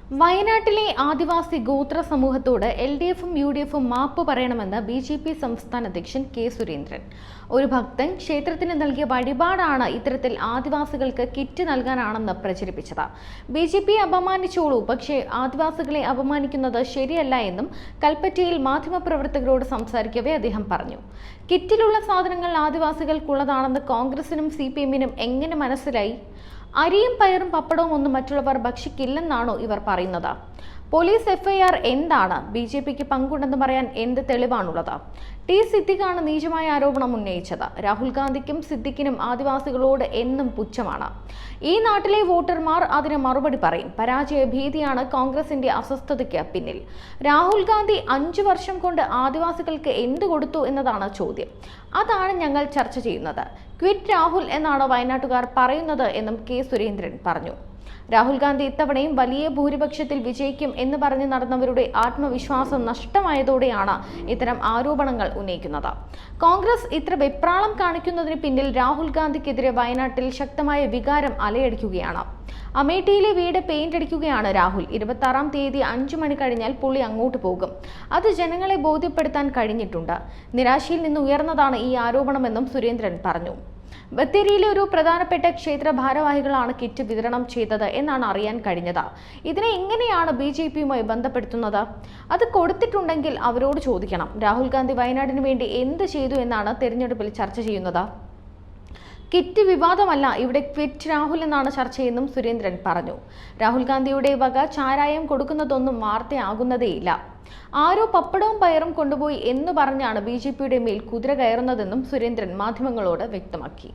വയനാട്ടിലെ ആദിവാസി ഗോത്ര സമൂഹത്തോട് LDFും UDFും മാപ്പ് പറയണമെന്ന് BJP സംസ്ഥാന അധ്യക്ഷൻ കെ സുരേന്ദ്രൻ. ഒരു ഭക്തൻ ക്ഷേത്രത്തിന് നൽകിയ വഴിപാടാണ് ഇത്തരത്തിൽ ആദിവാസികൾക്ക് കിറ്റ് നൽകാനാണെന്ന് പ്രചരിപ്പിച്ചത്. BJP അപമാനിച്ചോളൂ, പക്ഷേ ആദിവാസികളെ അപമാനിക്കുന്നത് ശരിയല്ല എന്നും കൽപ്പറ്റയിൽ മാധ്യമപ്രവർത്തകരോട് സംസാരിക്കവേ അദ്ദേഹം പറഞ്ഞു. കിറ്റിലുള്ള സാധനങ്ങൾ ആദിവാസികൾക്കുള്ളതാണെന്ന് കോൺഗ്രസിനും CPMനും എങ്ങനെ മനസ്സിലായി? അരിയും പയറും പപ്പടവും ഒന്നും മറ്റുള്ളവർ ഭക്ഷിക്കില്ലെന്നാണോ ഇവർ പറയുന്നത്? പോലീസ് FIR എന്താണ്? BJPക്ക് പങ്കുണ്ടെന്ന് പറയാൻ എന്ത് തെളിവാണുള്ളത്? ടി സിദ്ദിഖാണ് നീചമായ ആരോപണം ഉന്നയിച്ചത്. രാഹുൽ ഗാന്ധിക്കും സിദ്ദിഖിനും ആദിവാസികളോട് എന്നും പുച്ഛമാണ്. ഈ നാട്ടിലെ വോട്ടർമാർ അതിന് മറുപടി പറയും. പരാജയ ഭീതിയാണ് കോൺഗ്രസിന്റെ അസ്വസ്ഥതയ്ക്ക് പിന്നിൽ. രാഹുൽ ഗാന്ധി 5 വർഷം കൊണ്ട് ആദിവാസികൾക്ക് എന്ത് കൊടുത്തു എന്നതാണ് ചോദ്യം. അതാണ് ഞങ്ങൾ ചർച്ച ചെയ്യുന്നത്. ക്വിറ്റ് രാഹുൽ എന്നാണ് വയനാട്ടുകാർ പറയുന്നത് എന്നും കെ സുരേന്ദ്രൻ പറഞ്ഞു. രാഹുൽ ഗാന്ധി ഇത്തവണയും വലിയ ഭൂരിപക്ഷത്തിൽ വിജയിക്കും എന്ന് പറഞ്ഞ് നടന്നവരുടെ ആത്മവിശ്വാസം നഷ്ടമായതോടെയാണ് ഇത്തരം ആരോപണങ്ങൾ ഉന്നയിക്കുന്നത്. കോൺഗ്രസ് ഇത്ര വെപ്രാളം കാണിക്കുന്നതിന് പിന്നിൽ രാഹുൽ ഗാന്ധിക്കെതിരെ വയനാട്ടിൽ ശക്തമായ വികാരം അലയടിക്കുകയാണ്. അമേഠിയിലെ വീട് പെയിന്റ് അടിക്കുകയാണ് രാഹുൽ. 26-ാം തീയതി 5 മണി കഴിഞ്ഞാൽ പുള്ളി അങ്ങോട്ട് പോകും. അത് ജനങ്ങളെ ബോധ്യപ്പെടുത്താൻ കഴിഞ്ഞിട്ടുണ്ട്. നിരാശയിൽ നിന്ന് ഉയർന്നതാണ് ഈ ആരോപണമെന്നും സുരേന്ദ്രൻ പറഞ്ഞു. ബത്തേരിയിലെ ഒരു പ്രധാനപ്പെട്ട ക്ഷേത്ര ഭാരവാഹികളാണ് കിറ്റ് വിതരണം ചെയ്തത് എന്നാണ് അറിയാൻ കഴിഞ്ഞത്. ഇതിനെ എങ്ങനെയാണ് BJPയുമായി ബന്ധപ്പെടുത്തുന്നത്? അത് കൊടുത്തിട്ടുണ്ടെങ്കിൽ അവരോട് ചോദിക്കണം. രാഹുൽ ഗാന്ധി വയനാടിന് വേണ്ടി എന്ത് ചെയ്തു എന്നാണ് തെരഞ്ഞെടുപ്പിൽ ചർച്ച ചെയ്യുന്നത്. കിറ്റ് വിവാദമല്ല, ഇവിടെ ക്വിറ്റ് രാഹുൽ എന്നാണ് ചർച്ചയെന്നും സുരേന്ദ്രൻ പറഞ്ഞു. രാഹുൽ ഗാന്ധിയുടെ വക ചാരായം കൊടുക്കുന്നതൊന്നും വാർത്തയാകുന്നതേയില്ല. ആരോ പപ്പടവും പയറും കൊണ്ടുപോയി എന്ന് പറഞ്ഞാണ് BJPയുടെ മേൽ കുതിര കയറുന്നതെന്നും സുരേന്ദ്രൻ മാധ്യമങ്ങളോട് വ്യക്തമാക്കി.